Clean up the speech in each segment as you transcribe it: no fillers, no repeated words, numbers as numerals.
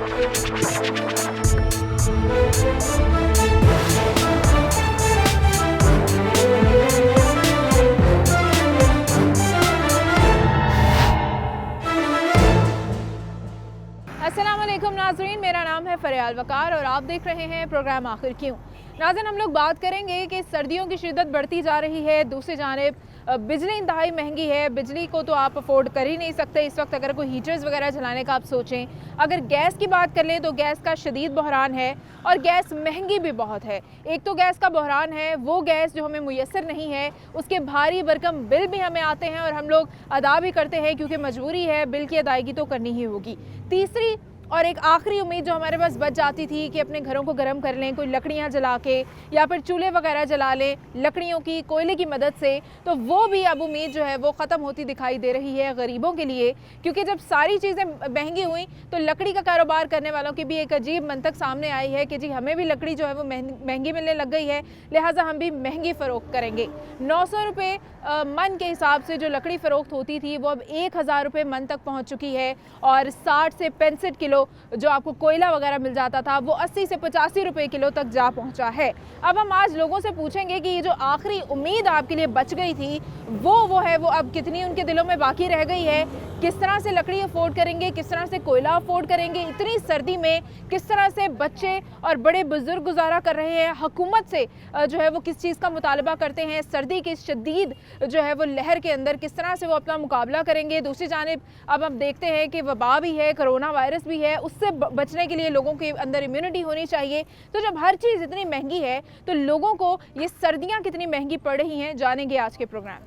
अस्सलामुअलैकुम नाज़रीन, मेरा नाम है फ़रियाल वकार और आप देख रहे हैं प्रोग्राम आखिर क्यों। नाज़रीन, हम लोग बात करेंगे कि सर्दियों की शिद्दत बढ़ती जा रही है, दूसरी जानिब बिजली इंतहाई महंगी है। बिजली को तो आप अफोर्ड कर ही नहीं सकते इस वक्त, अगर कोई हीटर्स वगैरह जलाने का आप सोचें। अगर गैस की बात कर लें तो गैस का शदीद बहरान है और गैस महंगी भी बहुत है। एक तो गैस का बहरान है, वो गैस जो हमें मुयस्सर नहीं है, उसके भारी भरकम बिल भी हमें आते हैं और हम लोग अदा भी करते हैं क्योंकि मजबूरी है, बिल की अदायगी तो करनी ही होगी। तीसरी और एक आखिरी उम्मीद जो हमारे पास बच जाती थी कि अपने घरों को गर्म कर लें, कोई लकड़ियाँ जला के या फिर चूल्हे वगैरह जला लें लकड़ियों की, कोयले की मदद से, तो वो भी अब उम्मीद जो है वो ख़त्म होती दिखाई दे रही है गरीबों के लिए। क्योंकि जब सारी चीज़ें महंगी हुई तो लकड़ी का कारोबार करने वालों की भी एक अजीब मंतक सामने आई है कि जी हमें भी लकड़ी जो है वो महंगी मिलने लग गई है, लिहाजा हम भी महंगी फ़रोख्त करेंगे। 900 रुपये मन के हिसाब से जो लकड़ी फ़रोख्त होती थी वो अब 1000 रुपये मन तक पहुँच चुकी है और 60 से 65 किलो जो आपको कोयला वगैरह मिल जाता था वो 80 से 85 रुपए किलो तक जा पहुंचा है। अब हम आज लोगों से पूछेंगे कि ये जो आखिरी उम्मीद आपके लिए बच गई थी वो है वो अब कितनी उनके दिलों में बाकी रह गई है। किस तरह से लकड़ी अफोर्ड करेंगे, किस तरह से कोयला अफोर्ड करेंगे इतनी सर्दी में, किस तरह से बच्चे और बड़े बुजुर्ग गुजारा कर रहे हैं, हुकूमत से जो है वो किस चीज़ का मुतालबा करते हैं, सर्दी की शदीद जो है वो लहर के अंदर किस तरह से वो अपना मुकाबला करेंगे। दूसरी जानिब अब हम देखते हैं कि वबा भी है, कोरोना वायरस भी है, उससे बचने के लिए लोगों के अंदर इम्यूनिटी होनी चाहिए। तो जब हर चीज़ इतनी महंगी है तो लोगों को ये सर्दियाँ कितनी महंगी पड़ रही हैं, जानेंगे आज के प्रोग्राम में।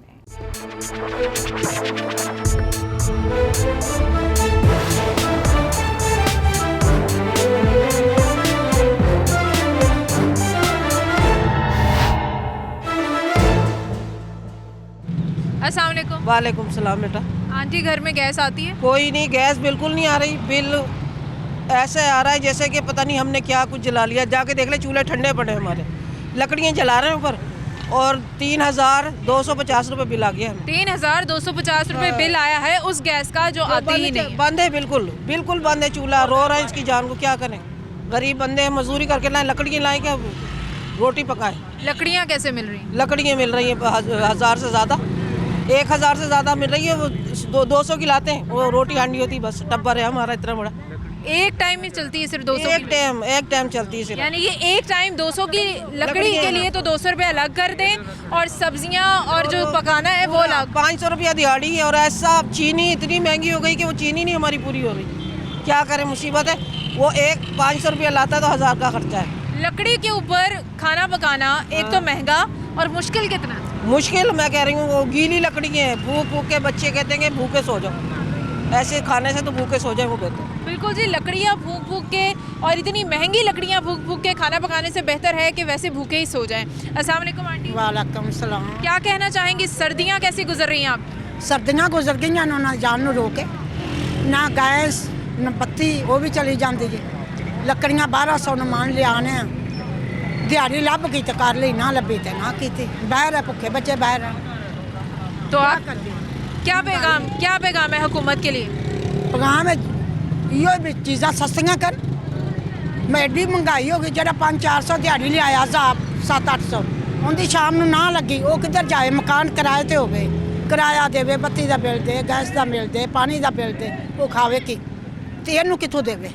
अस्सलाम वालेकुम। वालेकुम सलाम बेटा। आंटी, घर में गैस आती है? कोई नहीं, गैस बिल्कुल नहीं आ रही। बिल ऐसे आ रहा है जैसे कि पता नहीं हमने क्या कुछ जला लिया। जाके देख ले, चूल्हे ठंडे पड़े हमारे, लकड़ियाँ जला रहे हैं ऊपर और 3250 रुपये बिल आ गया है। 3250 रुपये बिल आया है उस गैस का जो आती ही नहीं। बंद है, बिल्कुल बिल्कुल बंद है। चूल्हा रो रहा है इसकी जान को, क्या करें। गरीब बंदे हैं, मजदूरी करके लाए, लकड़ियाँ लाए क्या रोटी पकाए। लकड़ियाँ कैसे मिल रही? लकड़ियाँ मिल रही हैं 1000 से ज़्यादा, 1000 से ज़्यादा मिल रही है। वो 200 की लाते हैं, वो रोटी हांडी होती, बस टब्बर है हमारा इतना बड़ा। एक टाइम में चलती है सिर्फ 200? एक टाइम चलती है सिर्फ। यानी ये एक टाइम 200 की लकड़ी के लिए तो 200 रुपये अलग कर दें और सब्जियां और जो पकाना है वो अलग। 500 रुपया दिहाड़ी है। और ऐसा चीनी इतनी महंगी हो गई कि वो चीनी नहीं हमारी पूरी हो रही। क्या करें, मुसीबत है। वो एक 500 रुपया लाता है तो 1000 का खर्चा है। लकड़ी के ऊपर खाना पकाना एक तो महंगा और मुश्किल कितना? मुश्किल मैं कह रही हूँ, वो गीली लकड़ी है, भूख भूख के बच्चे कहते हैं भूखे सो जाओ, ऐसे खाने से तो भूखे सो जाए वो कहते हैं। बिल्कुल जी, लकड़ियाँ भूख भूख के और इतनी महंगी लकड़ियाँ भूख भूख के खाना पकाने से बेहतर है कि वैसे भूखे ही सो जाएं। अस्सलाम वालेकुम आंटी। वालेकुम सलाम। क्या कहना चाहेंगी, सर्दियाँ कैसी गुजर रही हैं आप? सर्दियाँ गुजर गई ना जान रोके, ना गैस ना बत्ती, वो भी चली जाती जी। लकड़ियाँ 1200 मान लिया आने, दिहाड़ी लभ गई तो कर ली, ना लभी तो ना की। बाहर है, भुखे बच्चे बाहर हैं। तो आप क्या पैगाम है हुकूमत के लिए? पैगाम है यो भी चीज़ा सस्तियाँ कर। मैं एडी महंगाई हो गई, जरा 500-400 दिहाड़ी लिया 700-800 उनकी शाम को ना लगी, वो किधर जाए। मकान किराए ते हो गए, किराया देवे, बत्ती का बिल दे, गैस का बिल दे, पानी का बिल दे, वो खावे की तो इनू कितों देवे।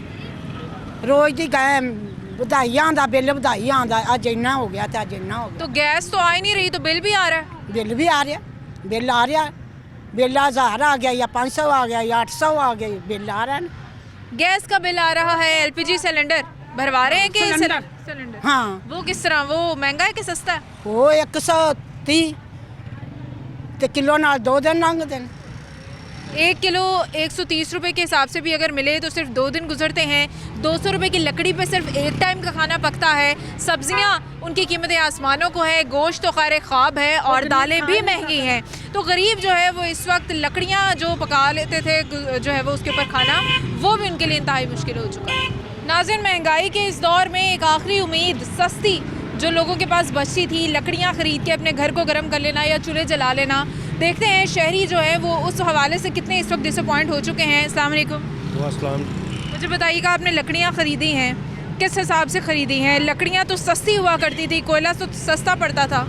रोज़ की गए ਵਧਾਈਆਂ ਦਾ बिल ਵਧਾਈ आंदा, अज इन्ना हो गया तो अज इन्ना हो गया। तो गैस तो आ ही नहीं रही तो बिल भी आ रहा है? बिल भी आ रहा, बिल आ रहा, बिल 1000 आ गया या 500 आ गया या 800 आ गया, बिल आ रहा है ना। गैस का बिल आ रहा है, एलपीजी सिलेंडर भरवा रहे हैं कि सिलेंडर? हाँ। वो किस तरह, वो महंगा है कि सस्ता है? वो 130 तो किलो नाल 2 दिन लंघते हैं। 1 किलो 130 रुपए के हिसाब से भी अगर मिले तो सिर्फ 2 दिन गुजरते हैं। 200 रुपए की लकड़ी पे सिर्फ एक टाइम का खाना पकता है। सब्जियां उनकी कीमतें आसमानों को है, गोश्त तो खैर ख्वाब है और दालें भी महंगी हैं। तो गरीब जो है वो इस वक्त लकड़ियां जो पका लेते थे जो है वो उसके ऊपर खाना, वो भी उनके लिए इंतहाई मुश्किल हो चुका है। नाज़रीन, महंगाई के इस दौर में एक आखिरी उम्मीद सस्ती जो लोगों के पास बचती थी, लकड़ियाँ ख़रीद के अपने घर को गर्म कर लेना या चूल्हे जला लेना। देखते हैं शहरी जो है वो उस हवाले से कितने इस वक्त डिसअपॉइंट हो चुके हैं। अस्सलाम वालेकुम। वालेकुम। मुझे बताइएगा, आपने लकड़ियाँ ख़रीदी हैं, किस हिसाब से ख़रीदी हैं? लकड़ियाँ तो सस्ती हुआ करती थी, कोयला तो सस्ता पड़ता था।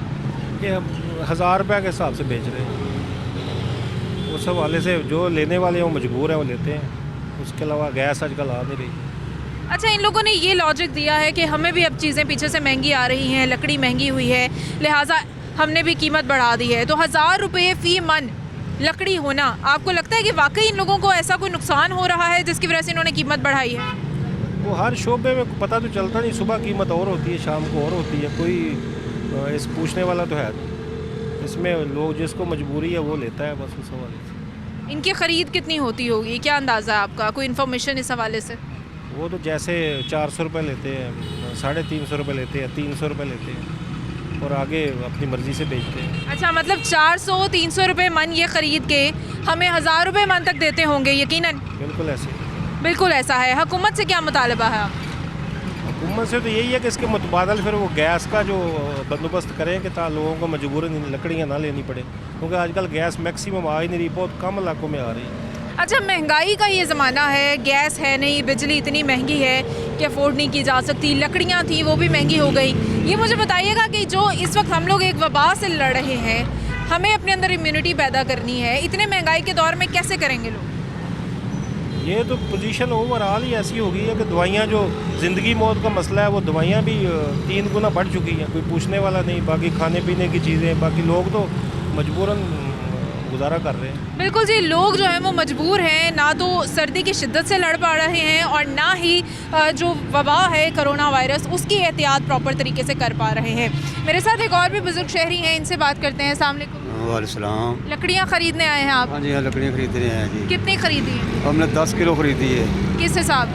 ये हम 1000 रुपये के हिसाब से बेच रहे हैं। उस हवाले से जो लेने वाले हैं वो मजबूर हैं, वो लेते हैं। उसके अलावा गैस आजकल आ नहीं रही। अच्छा, इन लोगों ने ये लॉजिक दिया है कि हमें भी अब चीज़ें पीछे से महंगी आ रही हैं, लकड़ी महंगी हुई है, लिहाजा हमने भी कीमत बढ़ा दी है। तो 1000 रुपये फ़ी मन लकड़ी होना, आपको लगता है कि वाकई इन लोगों को ऐसा कोई नुकसान हो रहा है जिसकी वजह से इन्होंने कीमत बढ़ाई है? वो हर शोबे में पता तो चलता नहीं, सुबह कीमत और होती है, शाम को और होती है, कोई इस पूछने वाला तो है। इसमें लोग जिसको मजबूरी है वो लेता है बस उस हवाले से। इनकी ख़रीद कितनी होती होगी, क्या अंदाज़ा है आपका, कोई इन्फॉर्मेशन इस हवाले से? वो तो जैसे 400 रुपये लेते हैं, 350 रुपये लेते हैं, 300 रुपये लेते हैं और आगे अपनी मर्ज़ी से बेचते हैं। अच्छा, मतलब 400-300 रुपये मन ये ख़रीद के हमें 1000 रुपये मन तक देते होंगे यकीनन? बिल्कुल ऐसे। बिल्कुल ऐसा है। हुकूमत से क्या मुतालबा है? हुकूमत से तो यही है कि इसके मुतबादल फिर वो गैस का जो बंदोबस्त करें कि ताकि लोगों को मजबूरन लकड़ियाँ ना लेनी पड़े, क्योंकि आजकल गैस मैक्सिमम आ ही नहीं रही, बहुत कम इलाकों में आ रही है। अच्छा, महंगाई का ये ज़माना है, गैस है नहीं, बिजली इतनी महंगी है कि अफोर्ड नहीं की जा सकती, लकड़ियाँ थी वो भी महंगी हो गई। ये मुझे बताइएगा कि जो इस वक्त हम लोग एक वबा से लड़ रहे हैं, हमें अपने अंदर इम्यूनिटी पैदा करनी है, इतने महंगाई के दौर में कैसे करेंगे लोग? ये तो पोजीशन ओवरऑल ही ऐसी हो गई है कि दवाइयाँ, जो ज़िंदगी मौत का मसला है, वो दवाइयाँ भी 3 गुना बढ़ चुकी हैं, कोई पूछने वाला नहीं। बाकी खाने पीने की चीज़ें, बाकी लोग तो मजबूरन गुजारा कर रहे हैं। बिल्कुल जी, लोग जो हैं वो मजबूर हैं, ना तो सर्दी की शिद्दत से लड़ पा रहे हैं और ना ही जो वबा है कोरोना वायरस उसकी एहतियात प्रॉपर तरीके से कर पा रहे हैं। मेरे साथ एक और भी बुजुर्ग शहरी हैं, इनसे बात करते हैं। अस्सलाम वालेकुम। वालेकुम। लकड़ियाँ खरीदने आए हैं आप? हाँ जी, हाँ, लकड़ियाँ खरीद रहे हैं जी। कितनी खरीदी है? हमने 10 किलो खरीदी है। किस हिसाब?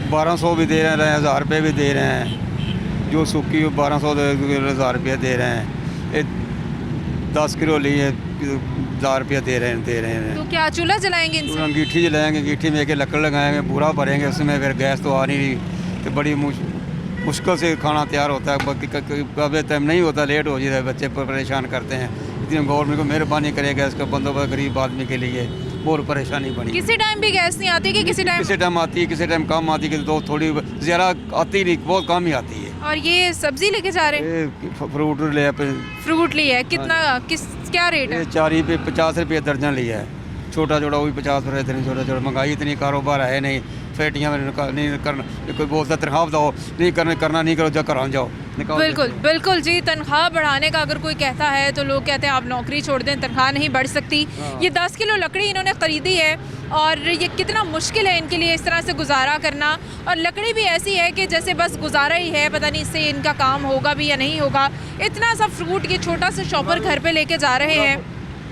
1200 भी दे रहे हैं, 1000 रुपये भी दे रहे हैं। जो सूखी 1200 1000 रुपये दे रहे हैं। ये 10 किलो लिए 1000 रुपये दे रहे हैं। तो क्या चूल्हा जलाएंगे इनसे? अंगीठी जलाएंगे, अंगीठी में एक लकड़ लगाएंगे, पूरा भरेंगे उसमें, फिर गैस तो आ नहीं रही, तो बड़ी मुश्किल से खाना तैयार होता है। कभी टाइम नहीं होता, लेट हो जाता है, बच्चे परेशान करते हैं। इतनी गवर्नमेंट को मेहरबानी करेगा इसका बंदोबस्त गरीब आदमी के लिए, बहुत परेशानी बनी। किसी टाइम भी गैस नहीं आती कि किसी टाइम आती है, किसी टाइम कम आती है, तो थोड़ी ज़्यादा आती नहीं, बहुत कम ही आती है। और ये सब्जी लेके जा रहे हैं? फ्रूट ले, फ्रूट लिया है, कितना क्या रेट है? 4 रुपये 50 रुपये दर्जन लिया है। छोटा छोटा वो भी 50 रुपये, इतनी छोटा महंगाई इतनी, कारोबार है नहीं, फेटियाँ नहीं करना, कोई बोलता तनख्वाह बताओ, नहीं करना नहीं करो, जब करा जाओ। बिल्कुल बिल्कुल जी, तनख्वाह बढ़ाने का अगर कोई कहता है तो लोग कहते हैं आप नौकरी छोड़ दें, तनख्वाह नहीं बढ़ सकती। ये 10 किलो लकड़ी इन्होंने ख़रीदी है और ये कितना मुश्किल है इनके लिए इस तरह से गुजारा करना। और लकड़ी भी ऐसी है कि जैसे बस गुजारा ही है, पता नहीं इससे इनका काम होगा भी या नहीं होगा। इतना सा फ्रूट ये छोटा सा शॉपर घर पे लेके जा रहे हैं।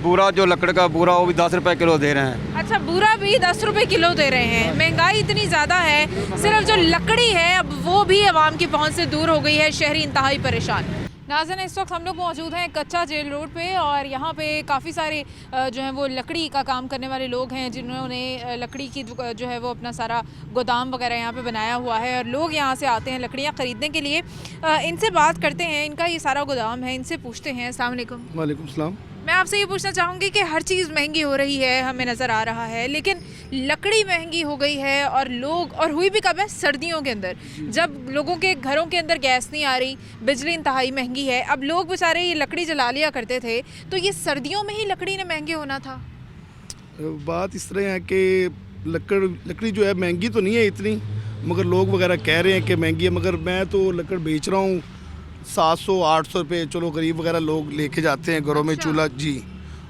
बूरा जो लकड़ का बूरा, वो भी 10 रुपये किलो दे रहे हैं। अच्छा, बूरा भी 10 रुपये किलो दे रहे हैं। महंगाई इतनी ज़्यादा है, सिर्फ जो लकड़ी है अब वो भी आवाम की पहुंच से दूर हो गई है, शहरी इंतहाई परेशान। नाज़रीन, इस वक्त हम लोग मौजूद हैं कच्चा जेल रोड पे और यहाँ पे काफ़ी सारे जो है वो लकड़ी का काम करने वाले लोग हैं, जिन्होंने लकड़ी की जो है वो अपना सारा गोदाम वगैरह यहाँ पे बनाया हुआ है और लोग यहाँ से आते हैं लकड़ियाँ ख़रीदने के लिए। इनसे बात करते हैं, इनका ये सारा गोदाम है, इनसे पूछते हैं। अस्सलाम वालेकुम। वालेकुम सलाम। मैं आपसे ये पूछना चाहूँगी कि हर चीज़ महंगी हो रही है, हमें नज़र आ रहा है, लेकिन लकड़ी महंगी हो गई है और लोग, और हुई भी कब है, सर्दियों के अंदर, जब लोगों के घरों के अंदर गैस नहीं आ रही, बिजली इंतहाई महंगी है। अब लोग बेचारे ये लकड़ी जला लिया करते थे, तो ये सर्दियों में ही लकड़ी ने महंगे होना था। बात इस तरह है कि लकड़ी जो है महंगी तो नहीं है इतनी, मगर लोग वगैरह कह रहे हैं कि महंगी है, मगर मैं तो लकड़ बेच रहा हूँ 700-800 रुपये। चलो गरीब वगैरह लोग लेके जाते हैं घरों में चूल्हा जी,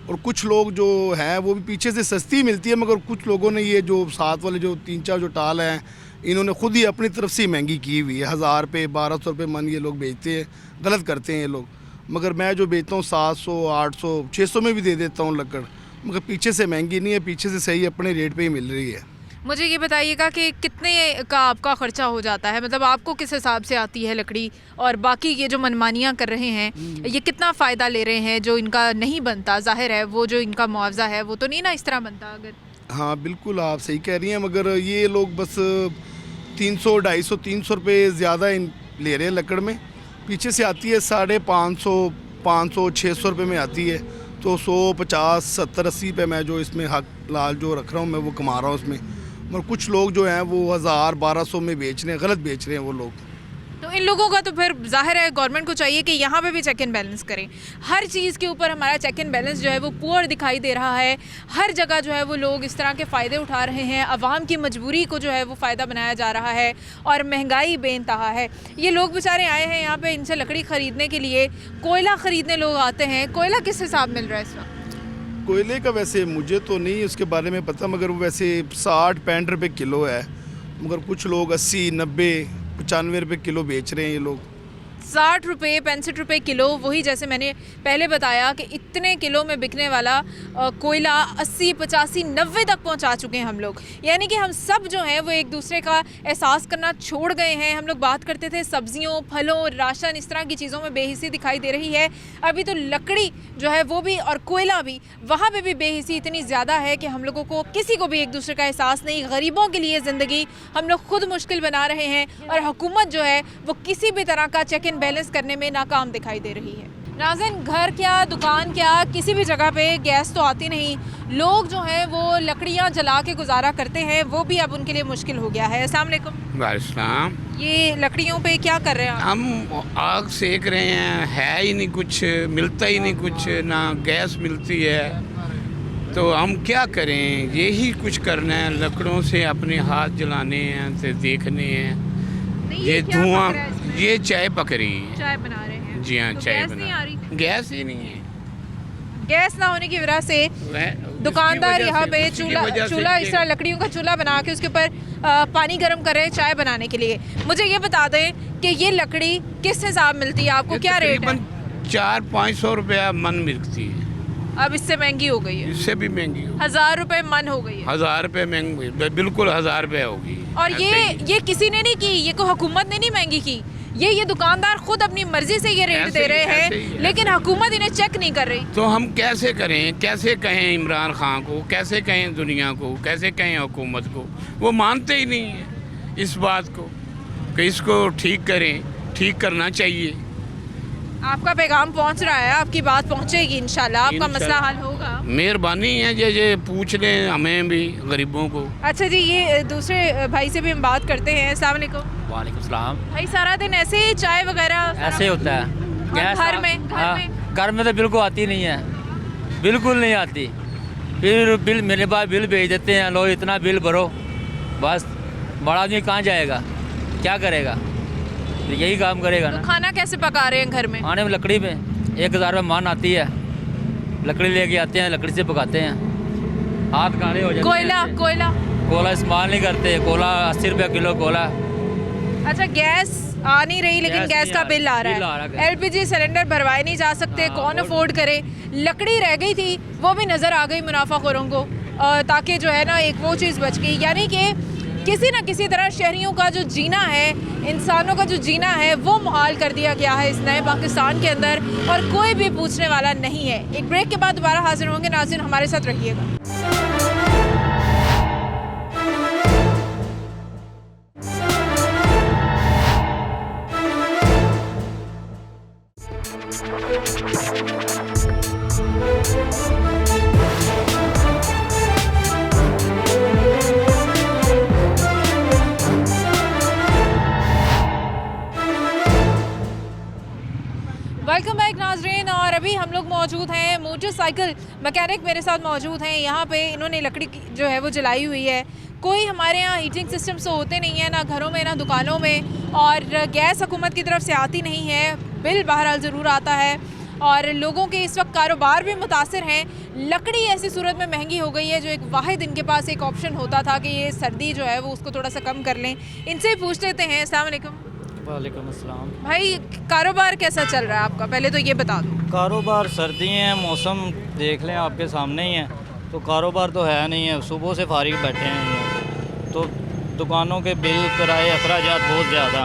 और कुछ लोग जो हैं वो भी पीछे से सस्ती मिलती है, मगर कुछ लोगों ने ये जो साथ वाले जो 3-4 जो टाल हैं, इन्होंने खुद ही अपनी तरफ से महंगी की हुई है। 1000 रुपये 1200 रुपये मन ये लोग बेचते हैं, गलत करते हैं ये लोग। मगर मैं जो बेचता हूँ 700, 800, 600 में भी दे देता हूँ लकड़, मगर पीछे से महंगी नहीं है, पीछे से सही अपने रेट पे ही मिल रही है। मुझे ये बताइएगा कि कितने का आपका ख़र्चा हो जाता है, मतलब आपको किस हिसाब से आती है लकड़ी, और बाकी ये जो मनमानियाँ कर रहे हैं ये कितना फ़ायदा ले रहे हैं जो इनका नहीं बनता? ज़ाहिर है वो जो इनका मुआवजा है वो तो नहीं ना इस तरह बनता। अगर हाँ बिल्कुल आप सही कह रही हैं, मगर ये लोग बस 300, 250, 300 रुपये ज़्यादा ले रहे हैं लकड़ में। पीछे से आती है 550, 500, 600 रुपये में आती है, तो 100, 50, 70, 80 पे मैं जो इसमें हक लाल जो रख रहा हूँ मैं वो कमा रहा हूँ उसमें। मगर कुछ लोग जो हैं वो 1000-1200 में बेच रहे हैं, गलत बेच रहे हैं वो लोग। तो इन लोगों का तो फिर जाहिर है गवर्नमेंट को चाहिए कि यहाँ पे भी चेक एंड बैलेंस करें। हर चीज़ के ऊपर हमारा चेक एंड बैलेंस जो है वो पुअर दिखाई दे रहा है। हर जगह जो है वो लोग इस तरह के फ़ायदे उठा रहे हैं, आवाम की मजबूरी को जो है वो फ़ायदा बनाया जा रहा है और महंगाई बेइंतहा है। ये लोग बेचारे आए हैं यहाँ पे इनसे लकड़ी ख़रीदने के लिए, कोयला ख़रीदने लोग आते हैं। कोयला किस हिसाब मिल रहा है इस वक्त? कोयले का वैसे मुझे तो नहीं उसके बारे में पता, मगर वो वैसे 60-65 रुपये किलो है, मगर कुछ लोग 80-90-95 रुपये किलो बेच रहे हैं ये लोग। 60 रुपये 65 रुपये किलो, वही जैसे मैंने पहले बताया कि इतने किलो में बिकने वाला कोयला 80, 85, 90 तक पहुंचा चुके हैं हम लोग। यानी कि हम सब जो हैं वो एक दूसरे का एहसास करना छोड़ गए हैं। हम लोग बात करते थे सब्जियों, फलों, राशन, इस तरह की चीज़ों में बेहिसी दिखाई दे रही है। अभी तो लकड़ी जो है वो भी और कोयला भी, वहाँ पर भी बेहिसी इतनी ज़्यादा है कि हम लोगों को किसी को भी एक दूसरे का एहसास नहीं। गरीबों के लिए ज़िंदगी हम लोग खुद मुश्किल बना रहे हैं और हुकूमत जो है वो किसी भी तरह का चेक एंड बैलेंस करने में नाकाम दिखाई दे रही है। नाज़रीन, घर क्या, दुकान क्या, किसी भी जगह पे गैस तो आती नहीं। लोग जो हैं वो लकड़ियां जला के गुजारा करते हैं, वो भी अब उनके लिए मुश्किल हो गया है। अस्सलाम वालेकुम। वालेकुम। ये लकड़ियों पे क्या कर रहे हैं आप? हम आग सेक रहे हैं, है ही नहीं कुछ, मिलता ही नहीं कुछ, ना गैस मिलती है, तो हम क्या करें? यही कुछ करना है, लकड़ों से अपने हाथ जलाने हैं, से देखने हैं। नहीं, ये क्या धुआं, पक रहा है इसमें? ये चाय पक रही है। चाय बना रहे हैं? जी हाँ, तो चाय गैस नहीं आ रही? बना, गैस ही नहीं है। गैस ना होने की वजह से दुकानदार यहाँ पे चूल्हा इस तरह लकड़ियों का चूल्हा बना के उसके ऊपर पानी गर्म कर रहे हैं चाय बनाने के लिए। मुझे ये बता दें कि ये लकड़ी किस हिसाब मिलती है आपको, क्या रेट है? 400-500 रुपया मन मिलती है। अब इससे महंगी हो गई है, इससे भी महंगी हो, 1000 रुपए मन हो गई है। 1000 रुपये महंगी, बिल्कुल 1000 रुपये होगी। और ऐसे ही। ये किसी ने नहीं की, ये कोई हुकूमत ने नहीं महंगी की, ये दुकानदार खुद अपनी मर्जी से ये रेट दे रहे हैं, लेकिन हुकूमत इन्हें चेक नहीं कर रही। तो हम कैसे करें, कैसे कहें इमरान खान को, कैसे कहें दुनिया को, कैसे कहें हुकूमत को? वो मानते ही नहीं है इस बात को कि इसको ठीक करें, ठीक करना चाहिए। आपका पैगाम पहुंच रहा है, आपकी बात पहुंचेगी इंशाल्लाह, आपका मसला हल होगा। मेहरबानी है ये पूछ लें हमें भी, गरीबों को। अच्छा जी, ये दूसरे भाई से भी हम बात करते हैं। अस्सलाम वालेकुम। वालेकुम सलाम। भाई सारा दिन ऐसे ही चाय वगैरह ऐसे होता है गैस घर में घर में तो बिल्कुल आती नहीं है, बिल्कुल नहीं आती। फिर बिल मेरे पास बिल भेज देते हैं, लो इतना बिल भरो, बस। बड़ा आदमी कहाँ जाएगा, क्या करेगा? तो यही काम करेगा तो ना। खाना कैसे पका रहे हैं घर में? खाने में लकड़ी में 1000 रुपये मान आती है, लकड़ी लेके आते हैं, लकड़ी से पकाते हैं, हाथ काले हो जाते हैं। कोयला इस्तेमाल नहीं करते, कोयला 80 रुपये किलो कोयला। अच्छा, गैस आ नहीं रही, लेकिन गैस का बिल आ रहा है। LPG सिलेंडर भरवाए नहीं जा सकते, कौन अफोर्ड करे? लकड़ी रह गई थी, वो भी नज़र आ गई मुनाफाखोरों को, ताकि जो है ना एक वो चीज़ बच गई। यानी कि किसी न किसी तरह शहरियों का जो जीना है, इंसानों का जो जीना है, वो मुहाल कर दिया गया है इस नए पाकिस्तान के अंदर, और कोई भी पूछने वाला नहीं है। एक ब्रेक के बाद दोबारा हाजिर होंगे। नाज़रीन, हमारे साथ रहिएगा। वेलकम बैक नाजरीन, और अभी हम लोग मौजूद हैं, मोटरसाइकिल मैकेनिक मेरे साथ मौजूद हैं। यहाँ पे इन्होंने लकड़ी जो है वो जलाई हुई है। कोई हमारे यहाँ हीटिंग सिस्टम तो होते नहीं है, ना घरों में ना दुकानों में, और गैस हुकूमत की तरफ से आती नहीं है। बिल बहरहाल ज़रूर आता है और लोगों के इस वक्त कारोबार भी मुतासर हैं। लकड़ी ऐसी सूरत में महंगी हो गई है, जो एक वाहिद इनके पास एक ऑप्शन होता था कि ये सर्दी जो है वो उसको थोड़ा सा कम कर लें। इनसे पूछ लेते हैं। अस्सलाम वालेकुम। वालेकुम अस्सलाम। भाई, कारोबार कैसा चल रहा है आपका, पहले तो ये बता दो। कारोबार सर्दी है, मौसम देख लें आपके सामने ही है, तो कारोबार तो है नहीं है। सुबह से फारिग बैठे हैं यहाँ पे, तो दुकानों के बिल, किराए, अखराजात बहुत ज़्यादा,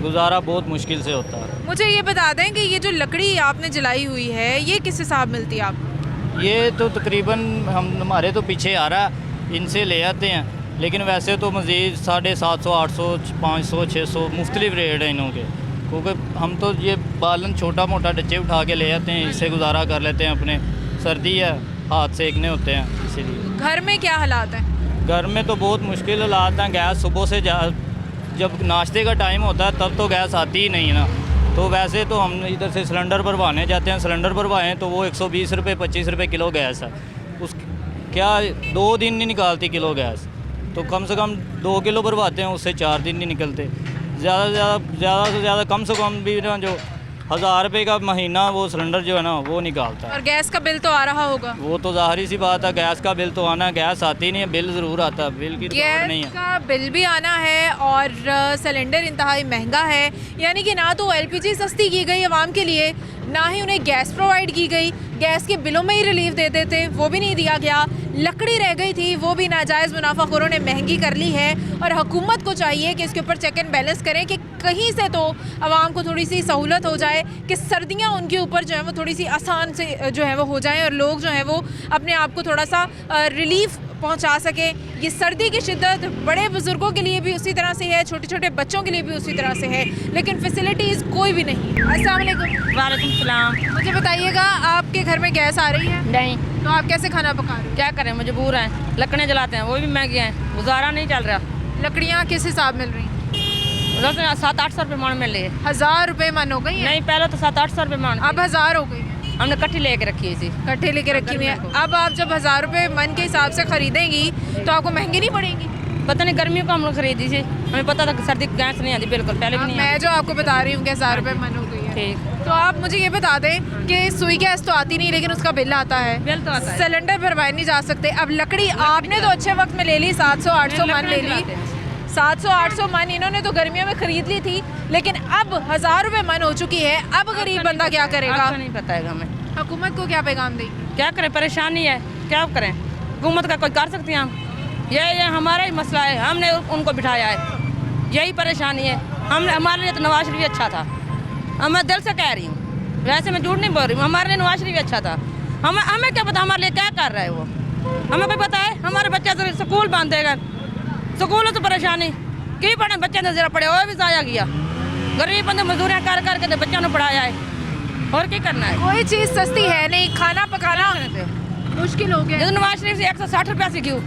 गुजारा बहुत मुश्किल से होता है। मुझे ये बता दें कि ये जो लकड़ी आपने जलाई हुई है, ये किस हिसाब मिलती है आपको? ये तो तकरीबन हमारे तो पीछे आ रहा, इनसे ले आते हैं, लेकिन वैसे तो मज़ीद 750, 800, 500, 600 मुख्तलिफ रेट हैं इनों के, क्योंकि हम तो ये बालन छोटा मोटा डच्चे उठा के ले आते हैं, इससे गुजारा कर लेते हैं अपने। सर्दी है, हाथ सेकने होते हैं, इसीलिए। घर में क्या हालात है? घर में तो बहुत मुश्किल हालात हैं। गैस सुबह से जब नाश्ते का टाइम होता है तब तो गैस आती ही नहीं ना। तो वैसे तो हम इधर से सिलेंडर भरवाने जाते हैं, सिलेंडर भरवाएँ तो वो 120 रुपये 25 रुपये किलो गैस है। उस क्या 2 दिन नहीं निकालती किलो गैस, तो कम से कम 2 किलो भरवाते हैं, उससे 4 दिन नहीं निकलते। ज़्यादा से ज़्यादा कम से कम भी ना जो 1000 रुपये का महीना वो सिलेंडर जो है ना वो निकालता है। और गैस का बिल तो आ रहा होगा। वो तो ज़ाहिर सी बात है, गैस का बिल तो आना है, गैस आती नहीं है, बिल ज़रूर आता है, बिल की तो खबर नहीं गैस है। का बिल भी आना है और सिलेंडर इंतहाई महंगा है। यानी कि ना तो एलपीजी सस्ती की गई आवाम के लिए, ना ही उन्हें गैस प्रोवाइड की गई। गैस के बिलों में ही रिलीफ देते थे, वो भी नहीं दिया गया। लकड़ी रह गई थी, वो भी नाजायज़ मुनाफाखोरों ने महंगी कर ली है। और हुकूमत को चाहिए कि इसके ऊपर चेक एंड बैलेंस करें कि कहीं से तो आवाम को थोड़ी सी सहूलत हो जाए, कि सर्दियां उनके ऊपर जो है वो थोड़ी सी आसान से जो है वो हो जाएं और लोग जो है वो अपने आप को थोड़ा सा रिलीफ पहुंचा सकें। ये सर्दी की शिद्दत बड़े बुज़ुर्गों के लिए भी उसी तरह से है, छोटे छोटे बच्चों के लिए भी उसी तरह से है, लेकिन फैसिलिटीज़ कोई भी नहीं है। अस्सलाम वालेकुम। वालेकुम सलाम। मुझे बताइएगा, आपके घर में गैस आ रही है? नहीं, तो आप कैसे खाना पका रहे हो? क्या करें, मजबूर हैं, लकड़ियाँ जलाते हैं, वो भी महंगी हैं, गुजारा नहीं चल रहा। लकड़ियाँ किस हिसाब मिल रही हैं? 700-800 रुपये मन मिल रही है। 1000 रुपये मन हो गई है? नहीं, पहले तो 700-800 रुपये मन, अब 1000 हो गई है। हमने इकट्ठी लेके रखी थी। इकट्ठे लेके रखी हुई है। अब आप जब 1000 रुपये मन के हिसाब से खरीदेंगी तो आपको महंगी नहीं पड़ेगी? पता नहीं, गर्मियों को हम लोग खरीदी थी, हमें पता था कि सर्दी गैस नहीं आती बिल्कुल, पहले भी अब नहीं मैं आती। जो आपको बता रही हूँ कि 1000 रुपये मन हो गई है, ठीक, तो आप मुझे ये बता दें कि सुई गैस तो आती नहीं, लेकिन उसका बिल आता है, बिल तो आता है। सिलेंडर भरवाए नहीं जा सकते। अब लकड़ी आपने तो अच्छे वक्त में ले ली, 700-800 मन ले ली, 700-800 मन इन्होंने तो गर्मियों में खरीद ली थी, लेकिन अब 1000 रुपये मन हो चुकी है। अब गरीब बंदा क्या करेगा? आपको नहीं पता है हमें, हुकूमत को क्या पैगाम देगी? क्या करें, परेशानी है, क्या करें, हुकूमत का कोई कर सकते हैं हम? ये हमारा ही मसला है, हमने उनको बिठाया है, यही परेशानी है। हम हमारे लिए तो नवाज शरीफ अच्छा था, मैं दिल से कह रही हूँ, वैसे मैं झूठ नहीं बोल रही हूँ, हमारे लिए नवाज शरीफ अच्छा था। हमें क्या पता हमारे लिए क्या कर रहा है वो, हमें कोई पता है? हमारे बच्चे तो स्कूल बंद देगा, स्कूल तो परेशानी की पढ़े, बच्चे ने जरा पढ़े वो भी जाया गया, गरीब बंदे मजदूरियाँ कर करके तो बच्चों ने पढ़ाया है, और क्या करना है? कोई चीज़ सस्ती है नहीं, खाना पकाना मुश्किल हो गया। जब नवाज शरीफ से 160 रुपये से क्यों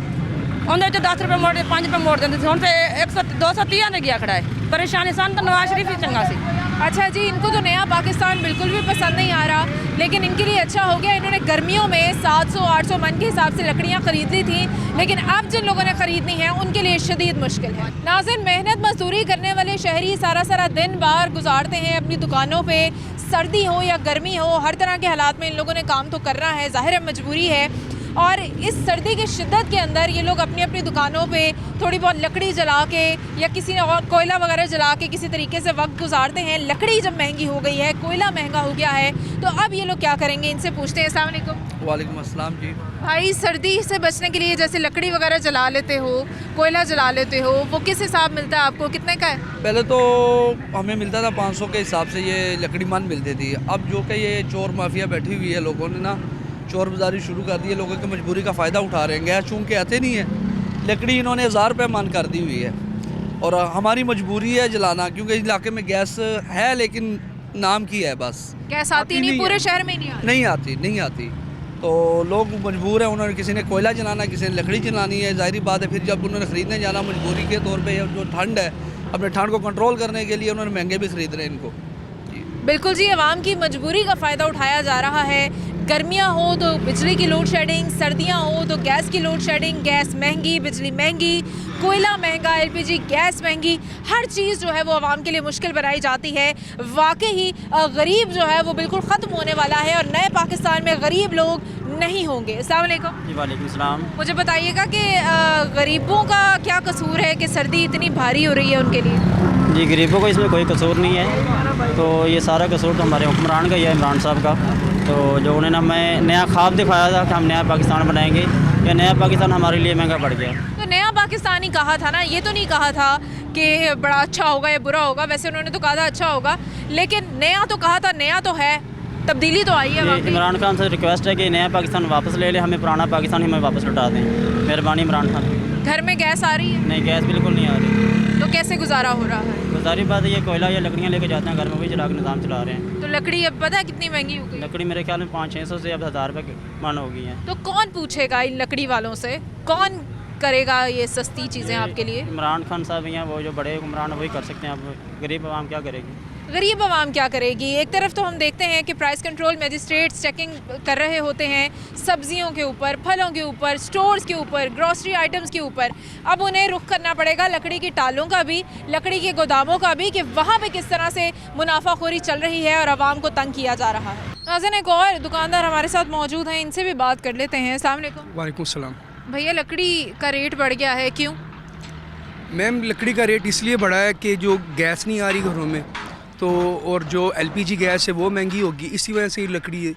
उन्हें तो 10 रुपये मोड़ 5 रुपये मोड़ देते थे, उन पर 230 ने गया खड़ा है। परेशानी सन तो नवाज शरीफ ही चंगा सी। अच्छा जी, इनको तो नया पाकिस्तान बिल्कुल भी पसंद नहीं आ रहा, लेकिन इनके लिए अच्छा हो गया, इन्होंने गर्मियों में 700-800 मन के हिसाब से लकड़ियाँ खरीद ली थी, लेकिन अब जिन लोगों ने खरीदनी है उनके लिए शदीद मुश्किल है। नाज़रीन, मेहनत मजदूरी करने वाले शहरी सारा दिन बाहर गुजारते हैं अपनी दुकानों पे, सर्दी हो या गर्मी हो, हर तरह के हालात में इन लोगों ने काम तो करना है, ज़ाहिर है मजबूरी है। और इस सर्दी की शिद्दत के अंदर ये लोग अपनी अपनी दुकानों पे थोड़ी बहुत लकड़ी जला के या किसी और कोयला वगैरह जला के किसी तरीके से वक्त गुजारते हैं। लकड़ी जब महंगी हो गई है, कोयला महंगा हो गया है, तो अब ये लोग क्या करेंगे? इनसे पूछते हैं। अस्सलाम वालेकुम। वालेकुम अस्सलाम जी। भाई, सर्दी से बचने के लिए जैसे लकड़ी वगैरह जला लेते हो, कोयला जला लेते हो, वो किस हिसाब मिलता है आपको, कितने का है? पहले तो हमें मिलता था 500 के हिसाब से ये लकड़ी मान मिलती थी। अब जो कि ये चोर माफिया बैठी हुई है, लोगों ने ना चोर बाजारी शुरू कर दी है, लोगों की मजबूरी का फ़ायदा उठा रहे हैं। गैस चूँकि आते नहीं है, लकड़ी इन्होंने 1000 रुपये मान कर दी हुई है, और हमारी मजबूरी है जलाना, क्योंकि इलाके में गैस है लेकिन नाम की है बस। गैस आती नहीं, पूरे शहर में नहीं आती, तो लोग मजबूर हैं। उन्होंने किसी ने कोयला जलाना, किसी ने लकड़ी जलानी है, ज़ाहिर बात है। फिर जब उन्होंने ख़रीदने जाना मजबूरी के तौर पे, जो ठंड है, अपने ठंड को कंट्रोल करने के लिए उन्होंने महंगे भी ख़रीद रहे हैं इनको। बिल्कुल जी, आवाम की मजबूरी का फ़ायदा उठाया जा रहा है। गर्मियाँ हो तो बिजली की लोड शेडिंग, सर्दियाँ हो तो गैस की लोड शेडिंग, गैस महंगी, बिजली महंगी, कोयला महंगा, एलपीजी गैस महंगी, हर चीज़ जो है वो आवाम के लिए मुश्किल बनाई जाती है। वाकई ही गरीब जो है वो बिल्कुल ख़त्म होने वाला है और नए पाकिस्तान में गरीब लोग नहीं होंगे। अस्सलाम वालेकुम। जी वालेकुम सलाम। मुझे बताइएगा कि गरीबों का क्या कसूर है कि सर्दी इतनी भारी हो रही है उनके लिए? जी, गरीबों को इसमें कोई कसूर नहीं है, तो ये सारा कसूर तो हमारे हुक्मरान का ही है, इमरान साहब का। तो जो उन्होंने हमें नया ख्वाब दिखाया था कि हम नया पाकिस्तान बनाएंगे, या नया पाकिस्तान हमारे लिए महंगा पड़ गया। तो नया पाकिस्तान ही कहा था ना, ये तो नहीं कहा था कि बड़ा अच्छा होगा या बुरा होगा। वैसे उन्होंने तो कहा था अच्छा होगा, लेकिन नया तो कहा था, नया तो है, तब्दीली तो आई है। इमरान खान से रिक्वेस्ट है कि नया पाकिस्तान वापस ले ले, हमें पुराना पाकिस्तान हमें वापस लौटा दें, मेहरबानी इमरान खान। घर में गैस आ रही है? नहीं, गैस बिल्कुल नहीं आ रही। तो कैसे गुजारा हो रहा है? गुजारी बात है, ये कोयला या लकड़ियाँ लेके जाते हैं घर में, वही जला के निज़ाम चला रहे हैं। तो लकड़ी अब पता है कितनी महंगी हो गई? लकड़ी मेरे ख्याल में 500-600 से अब 1000 रुपये मन हो गई है। तो कौन पूछेगा इन लकड़ी वालों से? कौन करेगा ये सस्ती चीज़ें आपके लिए? इमरान खान साहब हैं, वो जो बड़े हुक्मरान वही कर सकते हैं, अब गरीब आवाम क्या करेगी? गरीब आवाम क्या करेगी? एक तरफ तो हम देखते हैं कि प्राइस कंट्रोल मजिस्ट्रेट्स चेकिंग कर रहे होते हैं सब्जियों के ऊपर, फलों के ऊपर, स्टोर्स के ऊपर, ग्रॉसरी आइटम्स के ऊपर। अब उन्हें रुख करना पड़ेगा लकड़ी की टालों का भी, लकड़ी के गोदामों का भी, कि वहाँ पे किस तरह से मुनाफाखोरी चल रही है और आवाम को तंग किया जा रहा है। नाज़रीन, एक और दुकानदार हमारे साथ मौजूद हैं, इनसे भी बात कर लेते हैं। अस्सलाम वालेकुम। वालेकुम सलाम। भैया, लकड़ी का रेट बढ़ गया है, क्यों? मैम, लकड़ी का रेट इसलिए बढ़ा है कि जो गैस नहीं आ रही घरों में, तो और जो एलपीजी गैस है वो महंगी होगी, इसी वजह से लकड़ी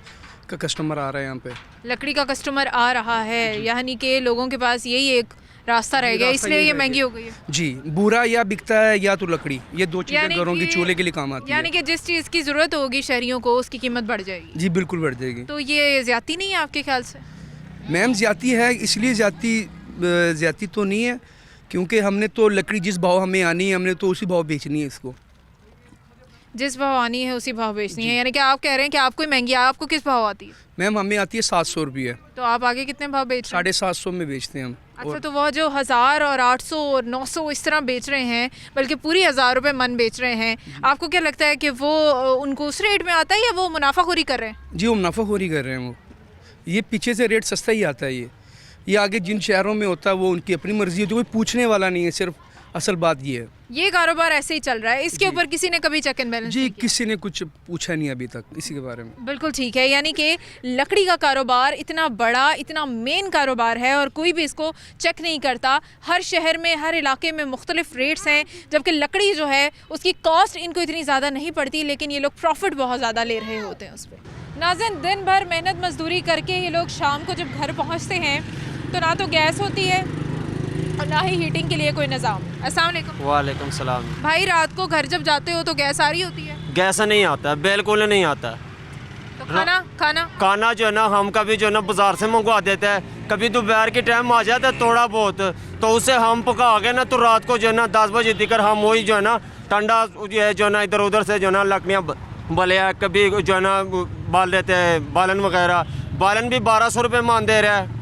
का कस्टमर आ रहा है यहाँ पे। लकड़ी का कस्टमर आ रहा है, यानी कि लोगों के पास यही एक रास्ता रह गया, इसलिए ये महंगी हो गई है। जी, बुरा या बिकता है या तो लकड़ी, ये दो चीज़ें यानी घरों के कि- चूल्हे के लिए काम आती है। यानी कि जिस चीज़ की ज़रूरत होगी शहरियों को, उसकी कीमत बढ़ जाएगी। जी बिल्कुल बढ़ जाएगी। तो ये ज़्यादती नहीं है आपके ख्याल से? मैम, ज़्यादती है, इसलिए ज़्यादती तो नहीं है क्योंकि हमने तो लकड़ी जिस भाव हमें आनी है, हमने तो उसी भाव बेचनी है इसको। जिस भाव आनी है उसी भाव बेचनी है, यानी कि आप कह रहे हैं कि आपको ही महंगी है। आपको किस भाव आती है? मैम, हमें आती है 700 रुपये। तो आप आगे कितने भाव बेच रहे हैं? 750 में बेचते हैं हम। अच्छा, तो वह जो 1000 और 800 और 900 इस तरह बेच रहे हैं, बल्कि पूरी 1000 रुपये मन बेच रहे हैं, आपको क्या लगता है कि वो उनको उस रेट में आता है या वो मुनाफाखोरी कर रहे हैं? जी, वो मुनाफाखोरी कर रहे हैं। वो ये पीछे से रेट सस्ता ही आता है। ये आगे जिन शहरों में होता है वो उनकी अपनी मर्जी होती है, कोई पूछने वाला नहीं है। सिर्फ असल बात ये है, ये कारोबार ऐसे ही चल रहा है, इसके ऊपर किसी ने कभी चेक एंड बैलेंस जी नहीं किया? किसी ने कुछ पूछा नहीं अभी तक इसी के बारे में। बिल्कुल ठीक है, यानी कि लकड़ी का कारोबार इतना बड़ा, इतना मेन कारोबार है और कोई भी इसको चेक नहीं करता। हर शहर में, हर इलाके में मुख्तलिफ रेट्स हैं, जबकि लकड़ी जो है उसकी कॉस्ट इनको इतनी ज़्यादा नहीं पड़ती, लेकिन ये लोग प्रॉफिट बहुत ज़्यादा ले रहे होते हैं उस पर। नाज़रीन, दिन भर मेहनत मजदूरी करके ये लोग शाम को जब घर पहुँचते हैं तो ना तो गैस होती है और ना ही हीटिंग के लिए कोई निज़ाम। अस्सलाम वालेकुम। वालेकुम सलाम। भाई, रात को घर जब जाते हो तो गैस आ रही होती है? गैस नहीं आता है, बिल्कुल नहीं आता। तो खाना जो है ना, हम कभी जो है ना बाजार से मंगवा देते हैं, कभी दोपहर के टाइम आ जाता है थोड़ा बहुत, तो उसे हम पका के ना, तो रात को जो है ना 10 बजे तक हम वही जो है ना ठंडा जो है ना इधर उधर से जो है ना लकड़ियाँ बलिया, कभी जो है ना बाल देते हैं, बालन वगैरह। बालन भी 1200 रुपये मान दे रहा है,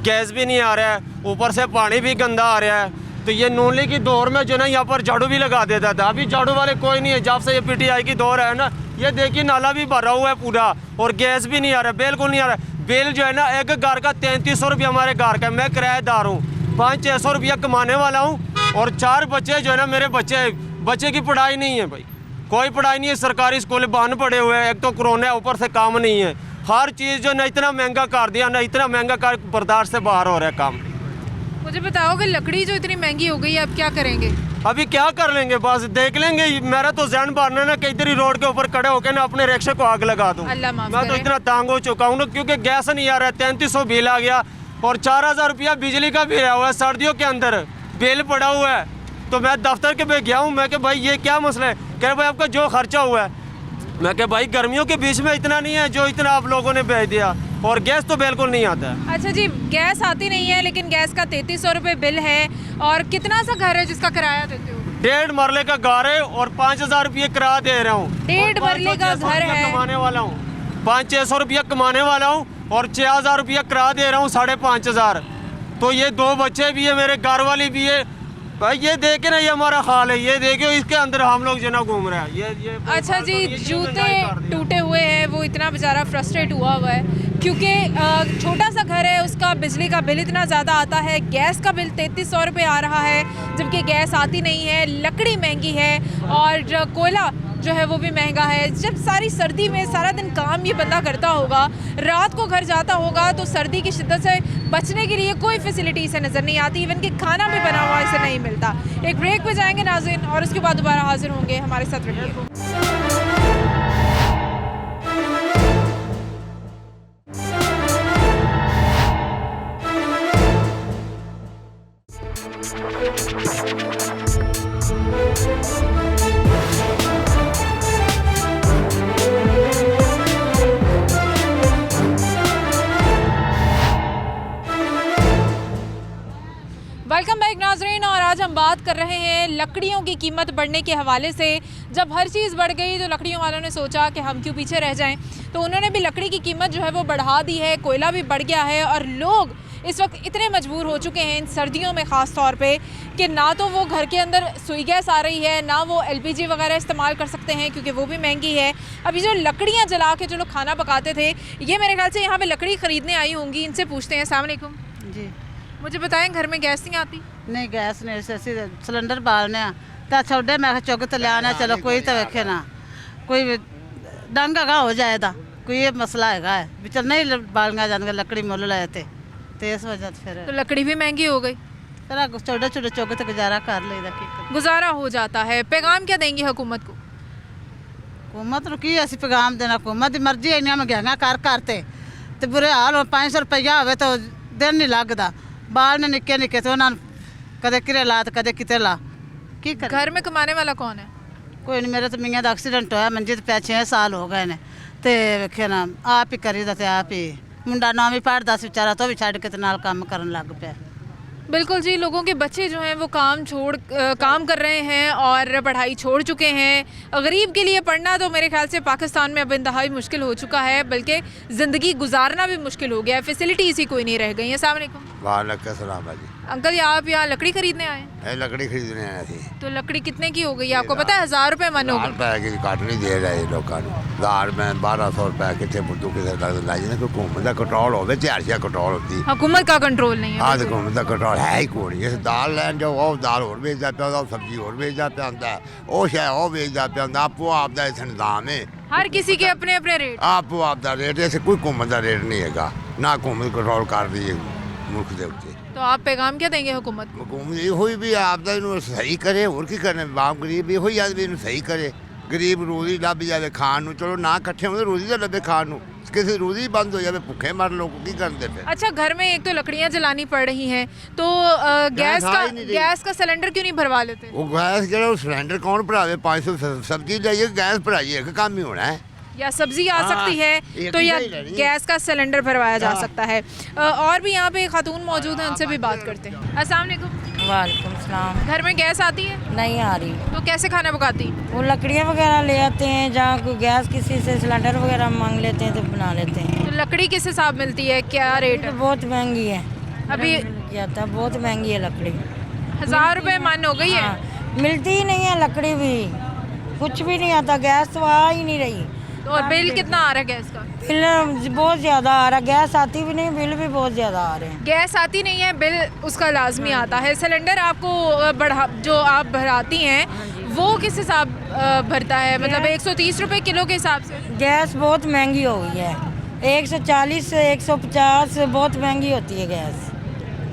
गैस भी नहीं आ रहा है, ऊपर से पानी भी गंदा आ रहा है। तो ये नूनली की दौर में जो ना यहाँ पर झाड़ू भी लगा देता था, अभी झाड़ू वाले कोई नहीं है। जब से ये पीटीआई की दौर है ना, ये देखिए नाला भी भरा हुआ है पूरा और गैस भी नहीं आ रहा, बिल्कुल नहीं आ रहा। बिल जो है ना एक घर का 3300 रुपया हमारे घर का, मैं किराएदार हूँ, 500-600 रुपया कमाने वाला हूँ और 4 बच्चे जो है ना मेरे बच्चे की पढ़ाई नहीं है भाई, कोई पढ़ाई नहीं है। सरकारी स्कूल बंद पड़े हुए हैं, एक तो कोरोना है, ऊपर से काम नहीं है। हर चीज़ जो ना इतना महंगा कर दिया ना, इतना महंगा कर बर्दाश्त से बाहर हो रहा है काम। मुझे बताओ कि लकड़ी जो इतनी महंगी हो गई है, अब क्या करेंगे? अभी क्या कर लेंगे, बस देख लेंगे। मेरा तो जहन बारना ना कि इधर ही रोड के ऊपर खड़े होकर ना अपने रिक्शे को आग लगा दूं। अल्लाह माफ मैं तो करे। इतना तंग हो चुका हूँ ना, क्योंकि गैस नहीं आ रहा है, 3300 बिल आ गया और 4000 रुपया बिजली का बिल आया हुआ है। सर्दियों के अंदर बिल पड़ा हुआ है, तो मैं दफ्तर के पे गया हूँ, मैं कि भाई ये क्या मसला है? कह रहे भाई आपका जो खर्चा हुआ है। मैं कि भाई गर्मियों के बीच में इतना नहीं है जो इतना आप लोगों ने भेज दिया, और गैस तो बिल्कुल नहीं आता है। अच्छा जी, गैस आती नहीं है, लेकिन गैस का 3300 रुपये बिल है। और कितना सा घर है जिसका किराया देते हो? 1.5 मरले का घर है और 5000 रुपये किराया दे रहा हूँ। 1.5 मरले का घर है, कमाने वाला हूँ, 500-600 रुपया कमाने वाला हूँ और 6000 रुपया किराया दे रहा हूँ, 5500। तो ये 2 बच्चे भी है, मेरे घर वाली भी है भाई। ये देखे ना, ये हमारा हाल है, ये देखियो इसके अंदर हम लोग जो ना घूम रहे हैं। ये अच्छा जी, जूते टूटे हुए हैं, वो इतना बेचारा फ्रस्ट्रेट हुआ है क्योंकि छोटा सा घर है, उसका बिजली का बिल इतना ज़्यादा आता है, गैस का बिल 3300 रुपये आ रहा है, जबकि गैस आती नहीं है, लकड़ी महंगी है और कोयला जो है वो भी महंगा है। जब सारी सर्दी में सारा दिन काम ये बंदा करता होगा, रात को घर जाता होगा, तो सर्दी की शिद्दत से बचने के लिए कोई फैसिलिटी इसे नज़र नहीं आती, इवन कि खाना भी बना हुआ इसे नहीं मिलता। एक ब्रेक पे जाएंगे नाज़रीन और उसके बाद दोबारा हाजिर होंगे, हमारे साथ रहिए। वेलकम बैक नाजरीन, और आज हम बात कर रहे हैं लकड़ियों की कीमत बढ़ने के हवाले से। जब हर चीज़ बढ़ गई तो लकड़ियों वालों ने सोचा कि हम क्यों पीछे रह जाएं, तो उन्होंने भी लकड़ी की कीमत जो है वो बढ़ा दी है, कोयला भी बढ़ गया है और लोग इस वक्त इतने मजबूर हो चुके हैं इन सर्दियों में ख़ास तौर पे कि ना तो वो घर के अंदर सुई गैस आ रही है, ना वो LPG वगैरह इस्तेमाल कर सकते हैं क्योंकि वो भी महंगी है। अभी जो लकड़ियाँ जला के जो लोग खाना पकाते थे, ये मेरे ख्याल से यहाँ पे लकड़ी ख़रीदने आई होंगी, इनसे पूछते हैं। अस्सलाम वालेकुम जी। मुझे बताएं, घर में गैस नहीं आती? नहीं गैस नहीं, ਅਸੀਂ सिलेंडर बालने ਤਾਂ ਛੋਡੇ मैं चुग तो लिया चलो कोई तो वेखे ना कोई डंग अगा हो जाएगा, कोई ये मसला हैगा है भी चल नहीं बालियां जाएंगे लकड़ी मुल लाए थे तो इस वजह से फिर तो लकड़ी भी महंगी हो गई, चला छोटे छोटे चुग तो गुजारा कर लेदा गुजारा हो जाता है। पैगाम क्या देंगी हुकूमत को? हुकूमत ਨੂੰ ਕੀ ਅਸੀਂ ਪੈगाम देना, हुकूमत की मर्जी है इन्हें महंगा कर करते तो बुरे हाल हो। 500 रुपया होवे तो दिन नहीं लगता, बाल ने निक्के निक्के तो उन्होंने कदे किरे ला तो कदे किते ला की कर। घर में कमाने वाला कौन है? कोई नहीं, मेरे तो मियाँ का एक्सीडेंट होया मंजी तो 6 साल हो गए ने तो वेखे ना आप ही करी दा, आप ही मुंडा 9वीं पढ़दा सी बेचारा तो भी छड़ के नाल काम करन लग पिया। बिल्कुल जी, लोगों के बच्चे जो हैं वो काम कर रहे हैं और पढ़ाई छोड़ चुके हैं। गरीब के लिए पढ़ना तो मेरे ख्याल से पाकिस्तान में अब इंतहाई मुश्किल हो चुका है, बल्कि ज़िंदगी गुजारना भी मुश्किल हो गया है, फैसिलिटीज़ ही कोई नहीं रह गई है। अस्सलाम वालेकुम। वालेकुम सलाम भाजी। अंकल, आप यहाँ लकड़ी खरीदने आए? लकड़ी खरीदने आए थे। तो लकड़ी कितने की हो गई है आपको पता है? 1000 रुपये मन हो गई। रुपए की काट नहीं दे रहे लोगों को, 1000 में 1200 रुपए कितने बुद्धू किसे लाई ना, कोई हुकूमत का कंट्रोल हो, त्यारिया कंट्रोल होती। हुकूमत का कंट्रोल नहीं है। हाँ, हुकूमत का कंट्रोल है ही कोई नहीं। दाल लैन जाओ, वो दाल और बेचता पिया, सब्जी और बेचता पिया होंगे, वो शायद वो बेचता पिया होंगे। आपो आपका इस निज़ाम है, हर किसी के अपने अपने रेट। आपो आपका रेट, ऐसे कोई हुकूमत का रेट नहीं है ना, हुकूमत कंट्रोल कर रही है मुल्क के उत्ते। तो आप पैगाम क्या देंगे हुकूमत को? हुकूमत ये भी आपका इन्होंने सही करे, और की करने बाप गरीब यो ही आदमी इन्होंने सही करे। गरीब रोजी लभ जाए खाण नूं, चलो ना कट्ठे होंदे रोजी तो लभे खाण नूं, किसी रोजी बंद हो जाए भुखे मर लोग की करते फिर। अच्छा, घर में एक तो लकड़ियाँ जलानी पड़ रही हैं, तो गैस का सिलेंडर क्यों नहीं भरवा लेते? वो गैस जो सिलेंडर कौन भरावे? 500 सब्जी लाइए, गैस भराइए, एक काम ही होना है। या सब्जी आ सकती है तो या गैस का सिलेंडर भरवाया जा सकता है। और भी यहाँ पे खातून मौजूद हैं, उनसे भी बात करते हैं। अस्सलाम वालेकुम। वालेकुम सलाम। घर में गैस आती है? नहीं आ रही। तो कैसे खाना पकाती? वो लकड़ियाँ वगैरह ले आते हैं, जहाँ कोई गैस किसी से सिलेंडर वगैरह मांग लेते हैं तो बना लेते हैं। तो लकड़ी किस हिसाब मिलती है, क्या रेट है? बहुत महंगी है अभी, क्या था, बहुत महंगी है लकड़ी। 1000 रुपये मन हो गई है। मिलती ही नहीं है लकड़ी भी, कुछ भी नहीं आता, गैस तो आ ही नहीं रही। तो बिल कितना आ रहा है गैस का? बिल बहुत ज़्यादा आ रहा है, गैस आती भी नहीं, बिल भी बहुत ज़्यादा आ रहे हैं। गैस आती नहीं है, बिल उसका लाजमी आता है। सिलेंडर आपको जो आप भराती हैं वो किस हिसाब भरता है? मतलब 130 रुपये किलो के हिसाब से? गैस बहुत महंगी हो गई है, 140 से 150 बहुत महंगी होती है गैस,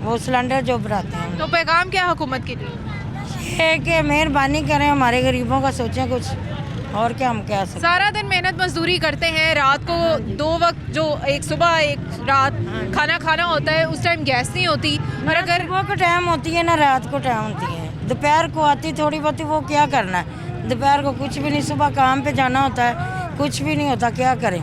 वो सिलेंडर जो भराते हैं। तो पैगाम क्या है हुकूमत के लिए? ये कि मेहरबानी करें, हमारे गरीबों का सोचें कुछ, और क्या हम कह सकते। सारा दिन मेहनत मजदूरी करते हैं, रात को 2 वक्त जो एक सुबह एक रात खाना खाना होता है, उस टाइम गैस नहीं होती। और अगर सुबह को टाइम होती है ना रात को टाइम होती है, दोपहर को आती थोड़ी बहुत, वो क्या करना है दोपहर को? कुछ भी नहीं, सुबह काम पे जाना होता है, कुछ भी नहीं होता, क्या करें?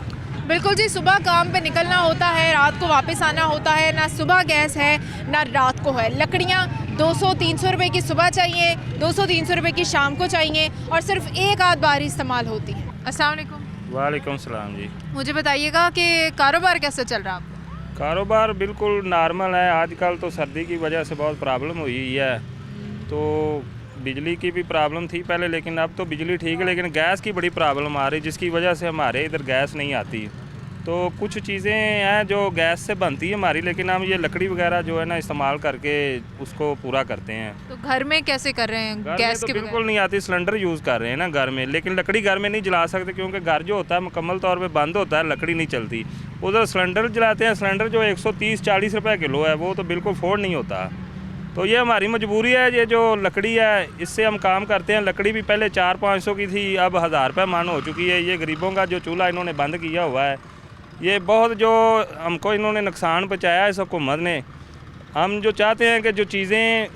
बिल्कुल जी, सुबह काम पे निकलना होता है, रात को वापस आना होता है, ना सुबह गैस है ना रात को है। लकड़ियाँ 200-300 रुपए की सुबह चाहिए, 200-300 रुपए की शाम को चाहिए, और सिर्फ एक आध बार इस्तेमाल होती है। अस्सलाम वालेकुम। वालेकुम सलाम जी। मुझे बताइएगा कि कारोबार कैसे चल रहा है आपका? कारोबार बिल्कुल नॉर्मल है। आजकल तो सर्दी की वजह से बहुत प्रॉब्लम हुई है, तो बिजली की भी प्रॉब्लम थी पहले, लेकिन अब तो बिजली ठीक है, लेकिन गैस की बड़ी प्रॉब्लम आ रही, जिसकी वजह से हमारे इधर गैस नहीं आती। तो कुछ चीज़ें हैं जो गैस से बनती है हमारी, लेकिन हम ये लकड़ी वगैरह जो है ना इस्तेमाल करके उसको पूरा करते हैं। तो घर में कैसे कर रहे हैं? गैस तो के बिल्कुल नहीं आती, सिलेंडर यूज़ कर रहे हैं ना घर में, लेकिन लकड़ी घर में नहीं जला सकते क्योंकि घर जो होता है मुकम्मल तौर पे बंद होता है, लकड़ी नहीं चलती। उधर सिलेंडर जलाते हैं, सिलेंडर जो 130-40 रुपये किलो है, वो तो बिल्कुल अफोर्ड नहीं होता। तो ये हमारी मजबूरी है। ये जो लकड़ी है इससे हम काम करते हैं। लकड़ी भी पहले 400-500 की थी, अब 1000 रुपये मन हो चुकी है। ये गरीबों का जो चूल्हा इन्होंने बंद किया हुआ है, ये बहुत जो हमको इन्होंने नुकसान पहुँचाया है इस हुकूमत ने। हम जो चाहते हैं कि जो चीज़ें,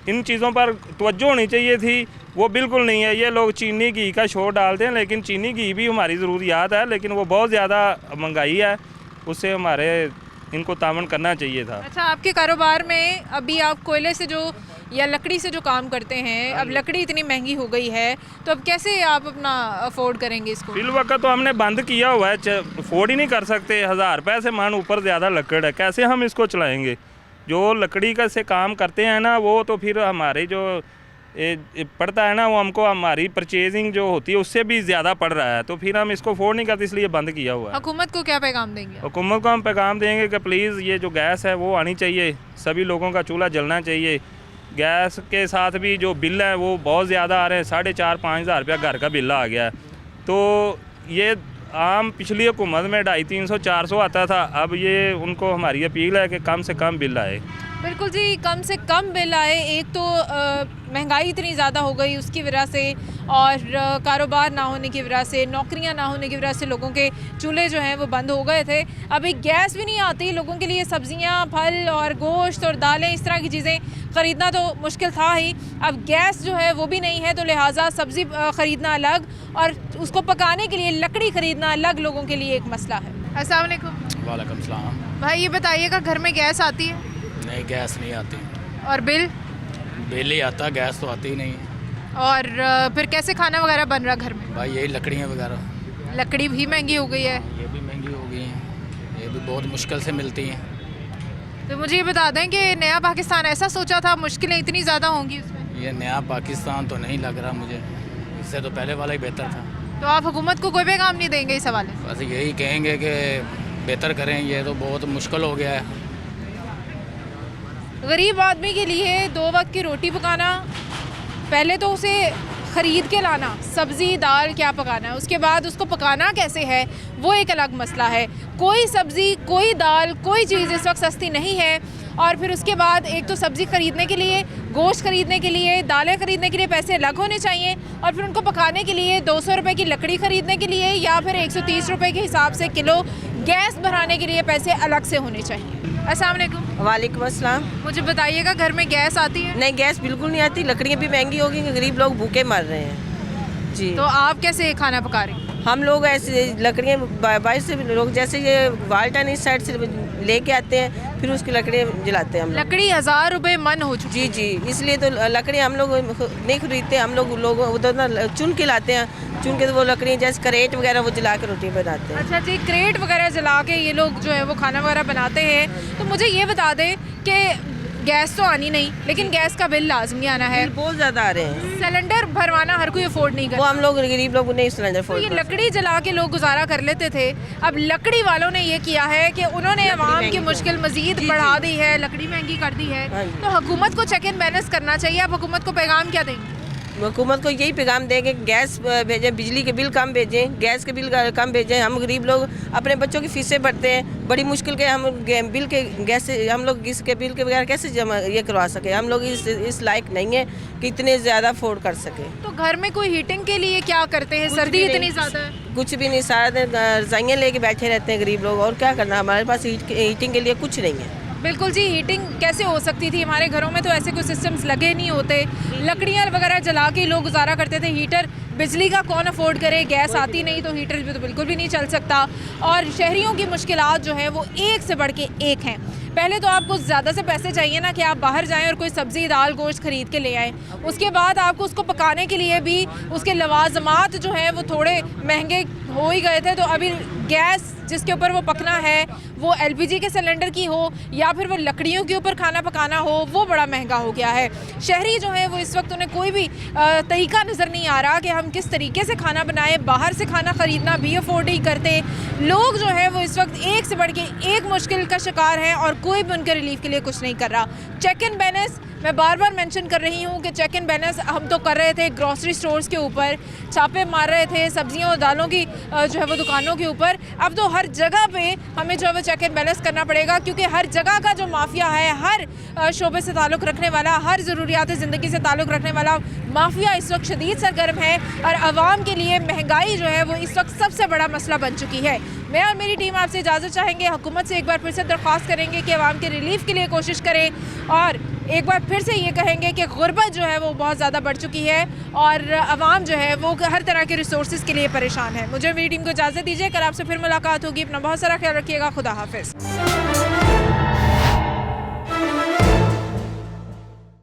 इन चीज़ों पर तवज्जो होनी चाहिए थी, वो बिल्कुल नहीं है। ये लोग चीनी घी का शोर डालते हैं, लेकिन चीनी घी भी हमारी ज़रूरियात है, लेकिन वो बहुत ज़्यादा महंगाई है, उससे हमारे इनको तामन करना चाहिए था। अच्छा, आपके कारोबार में अभी आप कोयले से जो या लकड़ी से जो काम करते हैं, अब लकड़ी इतनी महंगी हो गई है तो अब कैसे आप अपना अफोर्ड करेंगे इसको? फिल वक्त तो हमने बंद किया हुआ है, अफोर्ड ही नहीं कर सकते। 1000 रुपये से मान ऊपर ज़्यादा लकड़ है, कैसे हम इसको चलाएँगे? जो लकड़ी का से काम करते हैं ना, वो तो फिर हमारे जो पड़ता है ना, वो हमको हमारी परचेजिंग जो होती है उससे भी ज़्यादा पड़ रहा है, तो फिर हम इसको अफोर्ड नहीं करते, इसलिए बंद किया हुआ है। हुकूमत को क्या पैगाम देंगे? हुकूमत को हम पैगाम देंगे कि प्लीज़ ये जो गैस है वो आनी चाहिए, सभी लोगों का चूल्हा जलना चाहिए। गैस के साथ भी जो बिल है वो बहुत ज़्यादा आ रहे हैं, 4,500-5 हज़ार रुपया घर का बिल आ गया है। तो ये आम पिछली हुकूमत में 250-300-400 आता था, अब ये उनको हमारी अपील है कि कम से कम बिल आए। बिल्कुल जी, कम से कम बिल आए। एक तो महंगाई इतनी ज़्यादा हो गई उसकी वजह से, और कारोबार ना होने की वजह से, नौकरियां ना होने की वजह से लोगों के चूल्हे जो हैं वो बंद हो गए थे। अभी गैस भी नहीं आती लोगों के लिए, सब्जियां, फल और गोश्त और दालें, इस तरह की चीज़ें ख़रीदना तो मुश्किल था ही। अब गैस जो है वो भी नहीं है, तो लिहाजा सब्ज़ी ख़रीदना अलग और उसको पकाने के लिए लकड़ी ख़रीदना अलग लोगों के लिए एक मसला है। अस्सलाम वालेकुम। वालेकुम सलाम। भाई ये बताइएगा, घर में गैस आती है? नहीं, गैस नहीं आती। और बिल? बिल ही आता, गैस तो आती ही नहीं है। और फिर कैसे खाना वगैरह बन रहा घर में? भाई यही लकड़ियाँ वगैरह। लकड़ी भी महंगी हो गई है। ये भी महंगी हो गई हैं, ये भी बहुत मुश्किल से मिलती हैं। तो मुझे ये बता दें कि नया पाकिस्तान ऐसा सोचा था, मुश्किलें इतनी ज़्यादा होंगी उसमें? ये नया पाकिस्तान तो नहीं लग रहा मुझे, इससे तो पहले वाला ही बेहतर था। तो आप हुकूमत को कोई पैगाम नहीं देंगे इस हवाले से? बस यही कहेंगे कि बेहतर करें, ये तो बहुत मुश्किल हो गया है। गरीब आदमी के लिए 2 वक्त की रोटी पकाना, पहले तो उसे ख़रीद के लाना, सब्ज़ी दाल क्या पकाना है, उसके बाद उसको पकाना कैसे है वो एक अलग मसला है। कोई सब्ज़ी, कोई दाल, कोई चीज़ इस वक्त सस्ती नहीं है। और फिर उसके बाद एक तो सब्ज़ी ख़रीदने के लिए, गोश्त ख़रीदने के लिए, दालें ख़रीदने के लिए पैसे अलग होने चाहिए, और फिर उनको पकाने के लिए 200 रुपये की लकड़ी ख़रीदने के लिए या फिर 130 रुपये के हिसाब से किलो गैस भराने के लिए पैसे अलग से होने चाहिए। अस्सलाम वालेकुम। वालेकुम अस्सलाम। मुझे बताइएगा, घर में गैस आती है? नहीं, गैस बिल्कुल नहीं आती। लकड़ियाँ भी महंगी हो गई, गरीब लोग भूखे मर रहे हैं जी। तो आप कैसे खाना पका रहे हैं? हम लोग ऐसे लकड़ियाँ बाहर से लोग, जैसे ये वाल्टन इस साइड से लेके आते हैं, फिर उसकी लकड़ियाँ जलाते हैं हम लोग। लकड़ी 1000 रुपये मन हो चुकी? जी जी, इसलिए तो लकड़ियाँ हम लोग नहीं खरीदते, हम लोग उधर ना चुन के लाते हैं, चुन के तो वो लकड़ियाँ जैसे करेट वगैरह वो जला के रोटी बनाते हैं। अच्छा जी, क्रेट वगैरह जला के ये लोग जो है वो खाना वगैरह बनाते हैं। तो मुझे ये बता दें कि गैस तो आनी नहीं, लेकिन गैस का बिल लाजमी आना है। बहुत ज़्यादा आ रहे हैं। सिलेंडर भरवाना हर कोई अफोर्ड नहीं करता। वो हम लोग गरीब लोग नहीं सिलेंडर तो ये लकड़ी जला के लोग गुजारा कर लेते थे, अब लकड़ी वालों ने ये किया है कि उन्होंने अवाम की मुश्किल मज़ीद बढ़ा दी है, लकड़ी महंगी कर दी है। तो हुकूमत को चेक एंड बैलेंस करना चाहिए। आप हुकूमत को पैगाम क्या देंगे? हुकूमत को यही पैगाम देंगे, गैस भेजें, बिजली के बिल कम भेजें, गैस के बिल कम भेजें। हम गरीब लोग अपने बच्चों की फीसें भरते हैं, बड़ी मुश्किल के हम बिल के गैस हम लोग इसके बिल के बगैर कैसे जमा ये करवा सके। हम लोग इस लायक नहीं है कि इतने ज़्यादा अफोर्ड कर सके। तो घर में कोई हीटिंग के लिए क्या करते हैं? सर्दी इतनी ज़्यादा है। कुछ भी नहीं, सारा दिन रजाइयाँ लेके बैठे रहते हैं गरीब लोग, और क्या करना। हमारे पास हीटिंग के लिए कुछ नहीं है। बिल्कुल जी, हीटिंग कैसे हो सकती थी? हमारे घरों में तो ऐसे कोई सिस्टम्स लगे नहीं होते, लकड़ियाँ वगैरह जला के लोग गुजारा करते थे। हीटर बिजली का कौन अफोर्ड करे? गैस आती नहीं तो हीटर भी तो बिल्कुल भी नहीं चल सकता। और शहरियों की मुश्किलात जो है वो एक से बढ़ के एक हैं। पहले तो आपको ज़्यादा से पैसे चाहिए ना कि आप बाहर जाएं और कोई सब्ज़ी दाल गोश्त ख़रीद के ले आएँ। उसके बाद आपको उसको पकाने के लिए भी उसके लवाजमात जो हैं वो थोड़े महंगे हो ही गए थे। तो अभी गैस जिसके ऊपर वो पकना है, वो LPG के सिलेंडर की हो या फिर वो लकड़ियों के ऊपर खाना पकाना हो, वो बड़ा महंगा हो गया है। शहरी जो है वो इस वक्त उन्हें कोई भी तरीका नज़र नहीं आ रहा कि हम किस तरीके से खाना बनाएं। बाहर से खाना ख़रीदना भी अफोर्ड नहीं करते लोग। जो है वो इस वक्त एक से बढ़ के एक मुश्किल का शिकार हैं और कोई भी उनके रिलीफ के लिए कुछ नहीं कर रहा। चेक एंड बैलेंस मैं बार बार मेंशन कर रही हूँ कि चेक एंड बैलेंस हम तो कर रहे थे ग्रॉसरी स्टोर्स के ऊपर, छापे मार रहे थे सब्जियों और दालों की जो है वो दुकानों के ऊपर। अब तो हर जगह पे हमें जो है वो चेक एंड बैलेंस करना पड़ेगा, क्योंकि हर जगह का जो माफिया है, हर शोबे से ताल्लुक़ रखने वाला, हर ज़रूरियात ज़िंदगी से ताल्लुक़ रखने वाला माफिया इस वक्त शदीद सरगर्म है और आवाम के लिए महंगाई जो है वो इस वक्त सबसे बड़ा मसला बन चुकी है। मैं और मेरी टीम आपसे इजाज़त चाहेंगे, हुकूमत से एक बार फिर से दरख्वास्त करेंगे कि आवाम के रिलीफ के लिए कोशिश करें, और एक बार फिर से ये कहेंगे कि गुर्बत जो है वो बहुत ज़्यादा बढ़ चुकी है और आवाम जो है वो हर तरह के रिसोर्सेज के लिए परेशान है। मुझे मेरी टीम को इजाज़त दीजिए, कल आपसे फिर मुलाकात होगी। अपना बहुत सारा ख्याल रखिएगा। खुदा हाफिज़।